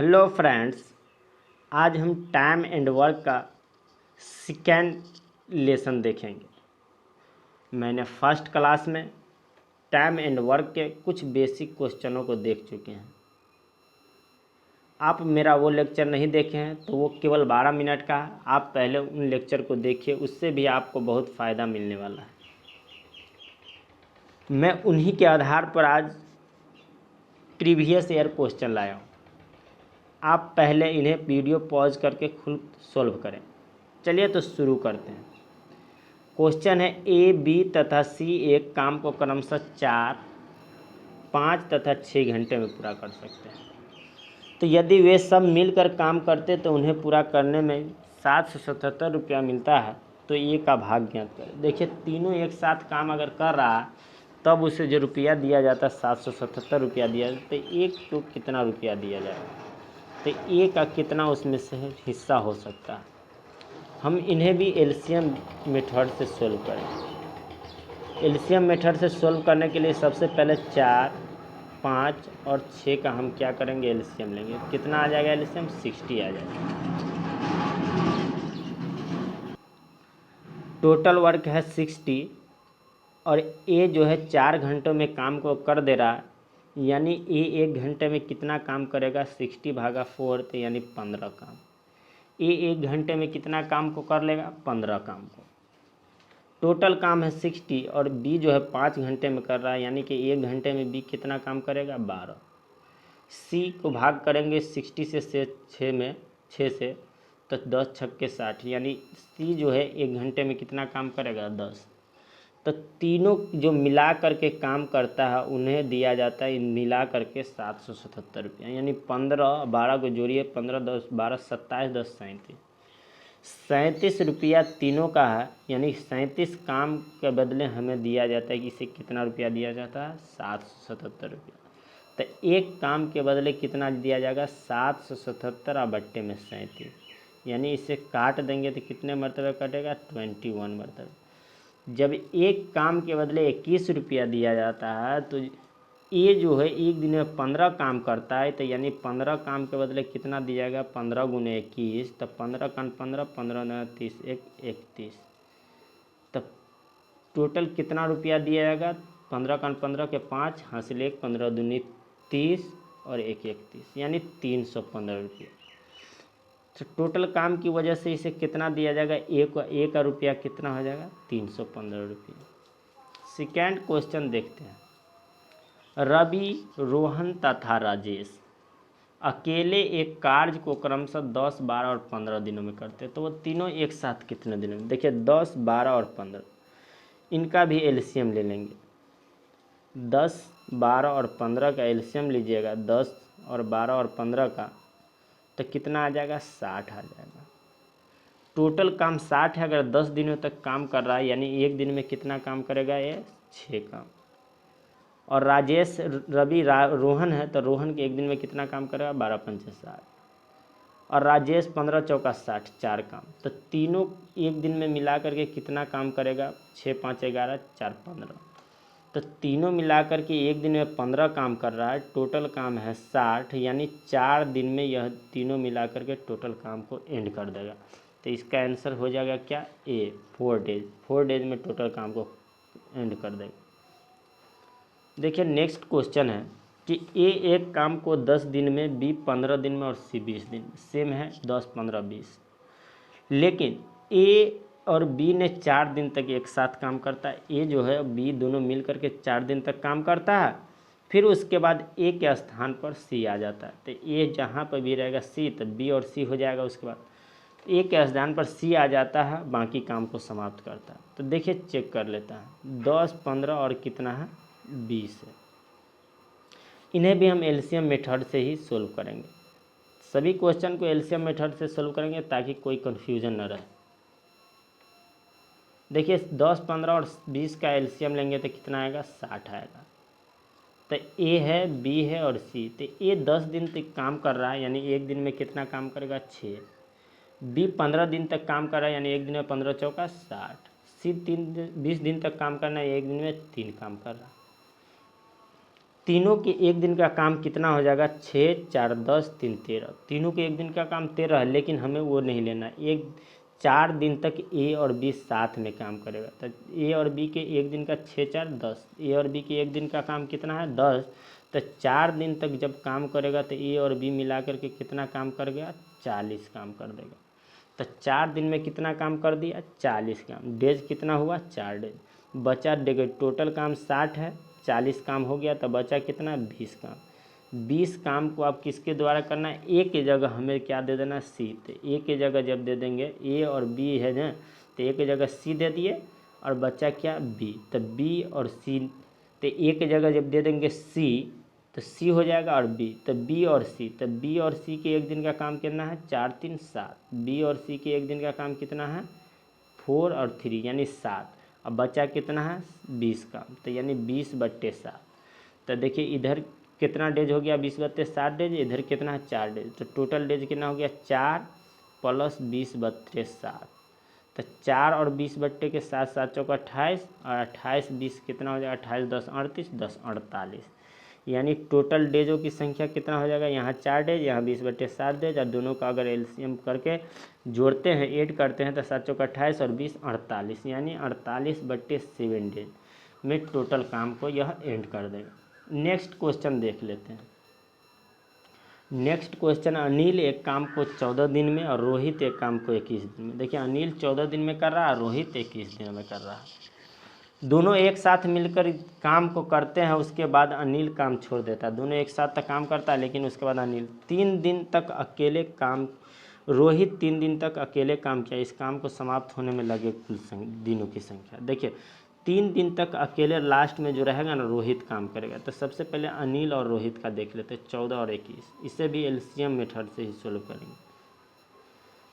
Hello friends, आज हम time and work का सेकेंड लेसन देखेंगे। मैंने फर्स्ट क्लास में टाइम एंड वर्क के कुछ बेसिक क्वेश्चनों को देख चुके हैं। आप मेरा वो लेक्चर नहीं देखे हैं तो वो केवल 12 मिनट का है। आप पहले उन लेक्चर को देखिए, उससे भी आपको बहुत फ़ायदा मिलने वाला है। मैं उन्हीं के आधार पर आज प्रीवियस ईयर क्वेश्चन लाया हूँ। आप पहले इन्हें वीडियो पॉज करके खुद सॉल्व करें। चलिए तो शुरू करते हैं। क्वेश्चन है ए, बी तथा सी एक काम को क्रमशः 4, 5 तथा 6 घंटे में पूरा कर सकते हैं। तो यदि वे सब मिलकर काम करते तो उन्हें पूरा करने में 777 रुपया मिलता है। तो ए का भाग ज्ञात करें। देखिए, तीनों एक साथ काम अगर कर रहा है तब उसे जो रुपया दिया जाता है 777 रुपया दिया जाता है। तो एक को कितना रुपया दिया जाएगा, तो ए का कितना उसमें से हिस्सा हो सकता है। हम इन्हें भी एलसीएम मेथड से सोल्व करेंगे। एलसीएम मेथड से सोल्व करने के लिए सबसे पहले 4, 5 और 6 का हम क्या करेंगे, एलसीएम लेंगे। कितना आ जाएगा एलसीएम, 60 आ जाएगा। टोटल वर्क है 60 और ए जो है 4 घंटों में काम को कर दे रहा है, यानी ए 1 घंटे में कितना काम करेगा, 60/4 तो यानी 15 काम। ए 1 घंटे में कितना काम को कर लेगा, 15 काम को। टोटल काम है 60 और बी जो है 5 घंटे में कर रहा है, यानी कि 1 घंटे में बी कितना काम करेगा, 12। सी को भाग करेंगे 60 से 6 से, तो 10 छक्के 60, यानी सी जो है 1 घंटे में कितना काम करेगा, 10। तो तीनों जो मिला करके काम करता है उन्हें दिया जाता है मिला करके 777 रुपया, यानी 15, 12 को जोड़िए, 15, 10, 12, 27, 10, 37 रुपया तीनों का है। यानी 37 काम के बदले हमें दिया जाता है कि इसे कितना रुपया दिया जाता है, 777 रुपया। तो एक काम के बदले कितना दिया जाएगा, 777/37, यानी इसे काट देंगे तो कितने मरतबे कटेगा, 21 मरतबे। जब एक काम के बदले 21 रुपया दिया जाता है तो ये जो है एक दिन में 15 काम करता है, तो यानी 15 काम के बदले कितना दिया जाएगा, 15 गुने 21, तब 15 का 15, 15 9 30, 31। तब टोटल कितना रुपया दिया जाएगा, 15 का 15 के 5 हासिल 1, 15 दूनी 30 और 1 31, यानी 315 रुपया। तो टोटल काम की वजह से इसे कितना दिया जाएगा, एक का रुपया कितना हो जाएगा, 315 रुपया। सेकेंड क्वेश्चन देखते हैं। रवि, रोहन तथा राजेश अकेले एक कार्य को क्रमशः 10, 12 और 15 दिनों में करते हैं। तो वो तीनों एक साथ कितने दिनों में, देखिए 10, 12 और 15, इनका भी एलसीएम ले लेंगे। 10, 12 और 15 का एलसीएम लीजिएगा, 10 और 12 और 15 का, तो कितना आ जाएगा, 60 आ जाएगा। टोटल काम 60 है। अगर 10 दिनों तक काम कर रहा है, यानी एक दिन में कितना काम करेगा, ये 6 काम। और राजेश, रवि, रोहन है, तो रोहन के एक दिन में कितना काम करेगा, 12 पंचे 60, और राजेश 15 चौका 60, 4 काम। तो तीनों एक दिन में मिला करके कितना काम करेगा, 6, 5, 11, 4, 15। तो तीनों मिलाकर के एक दिन में 15 काम कर रहा है। टोटल काम है 60, यानी 4 दिन में यह तीनों मिलाकर के टोटल काम को एंड कर देगा। तो इसका आंसर हो जाएगा क्या, ए, 4 डेज। 4 डेज में टोटल काम को एंड कर देगा। देखिए नेक्स्ट क्वेश्चन है कि ए एक काम को 10 दिन में, बी 15 दिन में और सी 20 दिन में। सेम है 10, 15, 20, लेकिन ए और बी ने 4 दिन तक एक साथ काम करता है। ए जो है बी दोनों मिल करके 4 दिन तक काम करता है। फिर उसके बाद ए के स्थान पर सी आ जाता है। तो ए जहाँ पर भी रहेगा सी, तो बी और सी हो जाएगा। उसके बाद ए के स्थान पर सी आ जाता है, बाकी काम को समाप्त करता है। तो देखिए चेक कर लेता है, 10, 15 और कितना है, 20 है। इन्हें भी हम एलसीएम मेथड से ही सोल्व करेंगे। सभी क्वेश्चन को एलसीएम मेथड से सोल्व करेंगे ताकि कोई कन्फ्यूजन न रहे। देखिए 10, 15 और 20 का एलसीएम लेंगे तो कितना आएगा, 60 आएगा। तो ए है, बी है और सी। तो ए 10 दिन तक काम कर रहा है, यानी एक दिन में कितना काम करेगा, 6। बी 15 दिन तक काम कर रहा है, यानी एक दिन में 15 चौका 60। सी 20 दिन तक काम करना है, एक दिन में 3 काम कर रहा है। तीनों के एक दिन का काम कितना हो जाएगा, 6 4 10 3 13। तीनों के एक दिन का काम 13 है, लेकिन हमें वो नहीं लेना। 4 दिन तक ए और बी साथ में काम करेगा। तो ए और बी के एक दिन का 6 4 10, ए और बी के एक दिन का काम कितना है, 10। तो 4 दिन तक जब काम करेगा तो ए और बी मिला करके कितना काम कर गया, 40 काम कर देगा। तो 4 दिन में कितना काम कर दिया, 40 काम। डेज कितना हुआ, 4 डेज। बचा देखो टोटल काम 60 है, 40 काम हो गया तो बचा कितना, 20 काम। 20 काम को आप किसके द्वारा करना है, ए के जगह हमें क्या दे देना, सी। तो ए के जगह जब दे देंगे, ए और बी है ना, तो ए के जगह सी दे दिए और बचा क्या, बी। तो बी और सी, तो ए के जगह जब दे देंगे सी तो सी हो जाएगा और बी, तो बी और सी। तो बी और सी के एक दिन का काम कितना है, 4 3 7। बी और सी के एक दिन का काम कितना है, 4 और 3 यानी 7। अब बचा कितना है, 20 काम। तो यानी 20/7। तो देखिए इधर कितना डेज हो गया, 20/7 डेज। इधर कितना है, 4 डेज। तो टोटल डेज कितना हो गया, 4 + 20/7। तो 4 और 20 बट्टे के 7 7 चौका 28 और 28 20 कितना हो जाएगा, 28 10 38 10 48। यानी टोटल डेजों की संख्या कितना हो जाएगा, यहाँ 4 डेज, यहाँ 20/7 डेज। और दोनों का अगर एलसीएम करके जोड़ते हैं, ऐड करते हैं तो 7 चौका 28 और 20 48, यानी 48/7 डेज में टोटल काम को यह एंड कर देगा। नेक्स्ट क्वेश्चन देख लेते हैं। नेक्स्ट क्वेश्चन, अनिल एक काम को 14 दिन में और रोहित एक काम को 21 दिन में। देखिए अनिल 14 दिन में कर रहा है, रोहित 21 दिन में कर रहा है। दोनों एक साथ मिलकर काम को करते हैं, उसके बाद अनिल काम छोड़ देता है। दोनों एक साथ तक काम करता है, लेकिन उसके बाद अनिल 3 दिन तक अकेले काम, रोहित 3 दिन तक अकेले काम किया। इस काम को समाप्त होने में लगे कुल दिनों की संख्या। देखिए 3 दिन तक अकेले, लास्ट में जो रहेगा ना रोहित काम करेगा। तो सबसे पहले अनिल और रोहित का देख लेते हैं, 14 और 21। इसे भी एलसीएम मेथड से ही सोल्व करेंगे।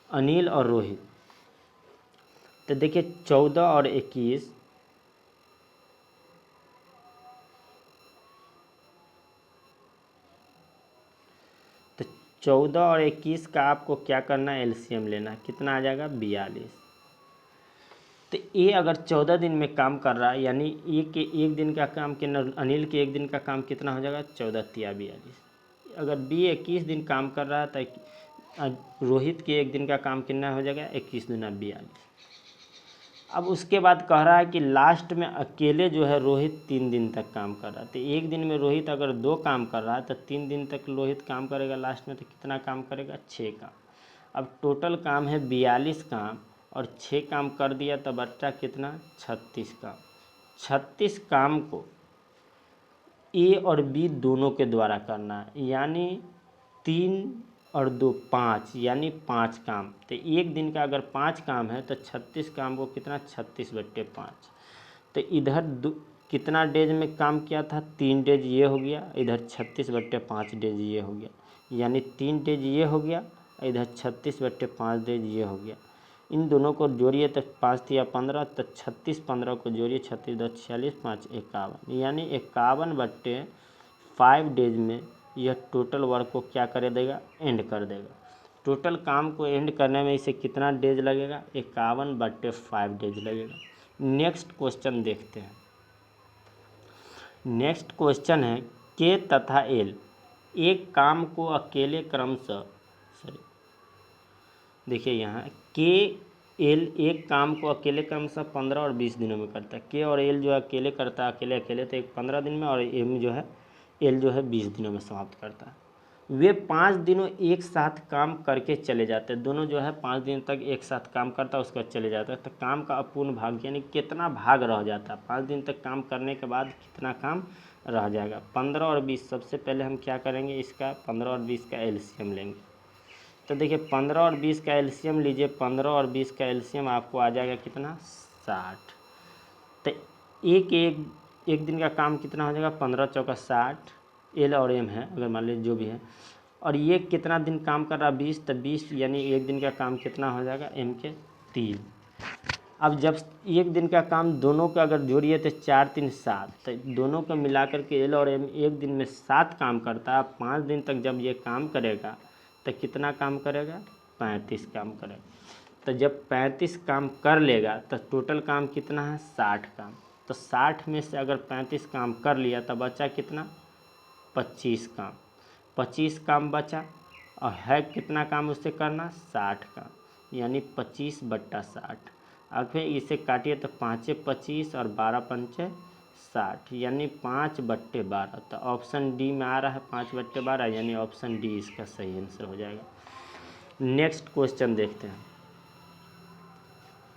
अनिल और रोहित, तो देखिए 14 और 21, तो 14 और 21 का आपको क्या करना है, एलसीएम लेना है। कितना आ जाएगा, 42। तो ए अगर 14 दिन में काम कर रहा है, यानी ए के एक दिन का काम के न, अनिल के एक दिन का काम कितना हो जाएगा, 14 × 42। अगर बी 21 दिन काम कर रहा है तो रोहित के एक दिन का काम कितना हो जाएगा, 21 × 42। अब उसके बाद कह रहा है कि लास्ट में अकेले जो है रोहित 3 दिन तक काम कर रहा है। तो एक दिन में रोहित अगर 2 काम कर रहा है तो 3 दिन तक रोहित काम करेगा, लास्ट में तो कितना काम करेगा, 6 काम। अब टोटल काम है 42 काम और 6 काम कर दिया तो बच्चा कितना, 36 काम। 36 काम को ए और बी दोनों के द्वारा करना है, यानी 3 और 2 5, यानी 5 काम। तो एक दिन का अगर 5 काम है तो 36 काम को कितना, 36/5। तो इधर कितना डेज में काम किया था, 3 डेज ये हो गया, इधर 36/5 डेज ये हो गया, यानी 3 डेज ये हो गया, इधर 36/5 डेज ये हो गया। इन दोनों को जोड़िए तो 5 × 15, तो 36 15 को जोड़िए, 36 10 46 5 51, यानी 51/5 डेज में यह टोटल वर्क को क्या कर देगा, एंड कर देगा। टोटल काम को एंड करने में इसे कितना डेज लगेगा, 51/5 डेज लगेगा। नेक्स्ट क्वेश्चन देखते हैं। नेक्स्ट क्वेश्चन है, के तथा एल एक काम को अकेले क्रमशः, देखिए यहाँ के एल एक काम को अकेले क्रमशः 15 और 20 दिनों में करता है। के और एल जो है अकेले करता है, अकेले तो एक 15 दिन में, और एम जो है एल जो है 20 दिनों में समाप्त करता है। वे 5 दिनों एक साथ काम करके चले जाते हैं। दोनों जो है 5 दिन तक एक साथ काम करता है, उसके बाद चले जाता है। तो काम का अपूर्ण भाग यानी कितना भाग रह जाता है, 5 दिन तक काम करने के बाद कितना काम रह जाएगा। 15 और 20, सबसे पहले हम क्या करेंगे, इसका 15 और 20 का एलसीएम लेंगे। तो देखिए 15 और 20 का एलसीएम लीजिए, 15 और 20 का एलसीएम आपको आ जाएगा कितना, 60। तो एक दिन का काम कितना हो जाएगा, 15 चौका 60, एल और एम है अगर मान लीजिए जो भी है, और ये कितना दिन काम कर रहा है, 20, तो 20 यानी एक दिन का काम कितना हो जाएगा, एम के 3। अब जब एक दिन का काम दोनों का अगर जोड़िए तो 4 3 7, तो दोनों को मिलाकर के एल और एम एक दिन में 7 काम करता है। 5 दिन तक जब ये काम करेगा तो कितना काम करेगा, 35 काम करेगा। तो जब 35 काम कर लेगा तो टोटल काम कितना है, 60 काम। तो 60 में से अगर 35 काम कर लिया तो बचा कितना, 25 काम, 25 काम बचा और है कितना काम उससे करना, 60 काम, यानी 25/60। अब फिर इसे काटिए तो 5 25 और 12 पंचे 60, यानी 5/12। तो ऑप्शन डी में आ रहा है 5/12, यानी ऑप्शन डी इसका सही आंसर हो जाएगा। नेक्स्ट क्वेश्चन देखते हैं।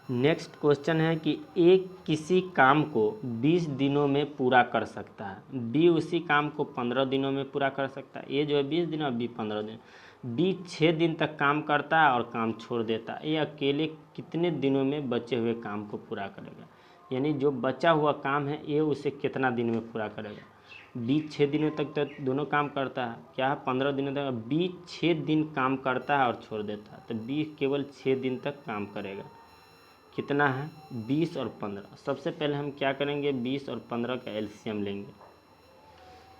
नेक्स्ट क्वेश्चन है कि ए किसी काम को 20 दिनों में पूरा कर सकता है, बी उसी काम को 15 दिनों में पूरा कर सकता है। ए जो है 20 दिन और बी 15 दिन। बी 6 दिन तक काम करता है और काम छोड़ देता है। ए अकेले कितने दिनों में बचे हुए काम को पूरा करेगा, यानी जो बचा हुआ काम है ए उसे कितना दिन में पूरा करेगा। बी 6 दिनों तक तो दोनों काम करता है, क्या है 15 दिनों तक। बी 6 दिन काम करता है और छोड़ देता है, तो बी केवल 6 दिन तक काम करेगा। कितना है, 20 और 15। सबसे पहले हम क्या करेंगे, 20 और 15 का एलसीएम लेंगे।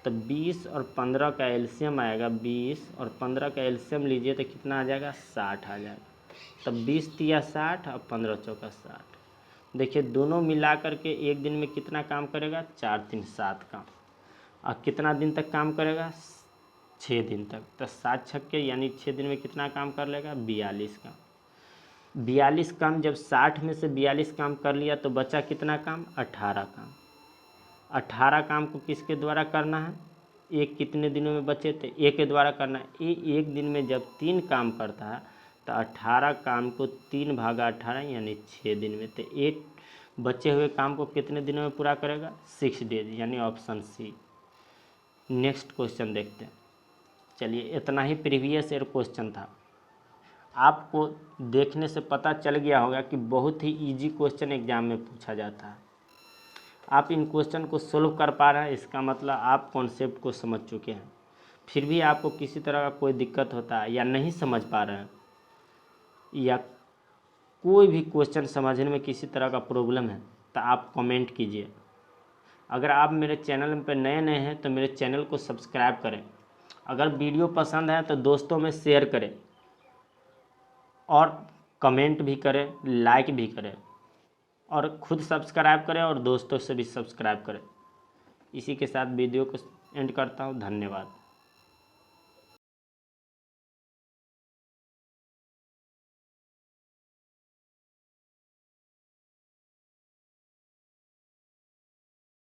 तो 20 और 15 का एलसीएम आएगा, 20 और 15 का एलसीएम लीजिए तो कितना आ जाएगा, 60 आ जाएगा। तब 20 तिया 60 और 15 चौका 60। देखिए दोनों मिला करके एक दिन में कितना काम करेगा, 4 3 7 काम। और कितना दिन तक काम करेगा, 6 दिन तक। तो 7 छक्के यानी 6 दिन में कितना काम कर लेगा, 42 काम। 42 काम, जब 60 में से 42 काम कर लिया तो बचा कितना काम, 18 काम। 18 काम को किसके द्वारा करना है, एक कितने दिनों में बचे थे, एक के द्वारा करना है। एक दिन में जब 3 काम करता है तो 18 काम को 3/18 यानी 6 दिन में। तो एक बचे हुए काम को कितने दिनों में पूरा करेगा, 6 डेज, यानी ऑप्शन सी। नेक्स्ट क्वेश्चन देखते हैं। चलिए इतना ही प्रीवियस ईयर क्वेश्चन था। आपको देखने से पता चल गया होगा कि बहुत ही इजी क्वेश्चन एग्जाम में पूछा जाता है। आप इन क्वेश्चन को सोल्व कर पा रहे हैं, इसका मतलब आप कॉन्सेप्ट को समझ चुके हैं। फिर भी आपको किसी तरह का कोई दिक्कत होता है या नहीं समझ पा रहे हैं, या कोई भी क्वेश्चन समझने में किसी तरह का प्रॉब्लम है, तो आप कमेंट कीजिए। अगर आप मेरे चैनल पर नए हैं तो मेरे चैनल को सब्सक्राइब करें। अगर वीडियो पसंद है तो दोस्तों में शेयर करें और कमेंट भी करें, लाइक भी करें, और खुद सब्सक्राइब करें और दोस्तों से भी सब्सक्राइब करें। इसी के साथ वीडियो को एंड करता हूँ। धन्यवाद।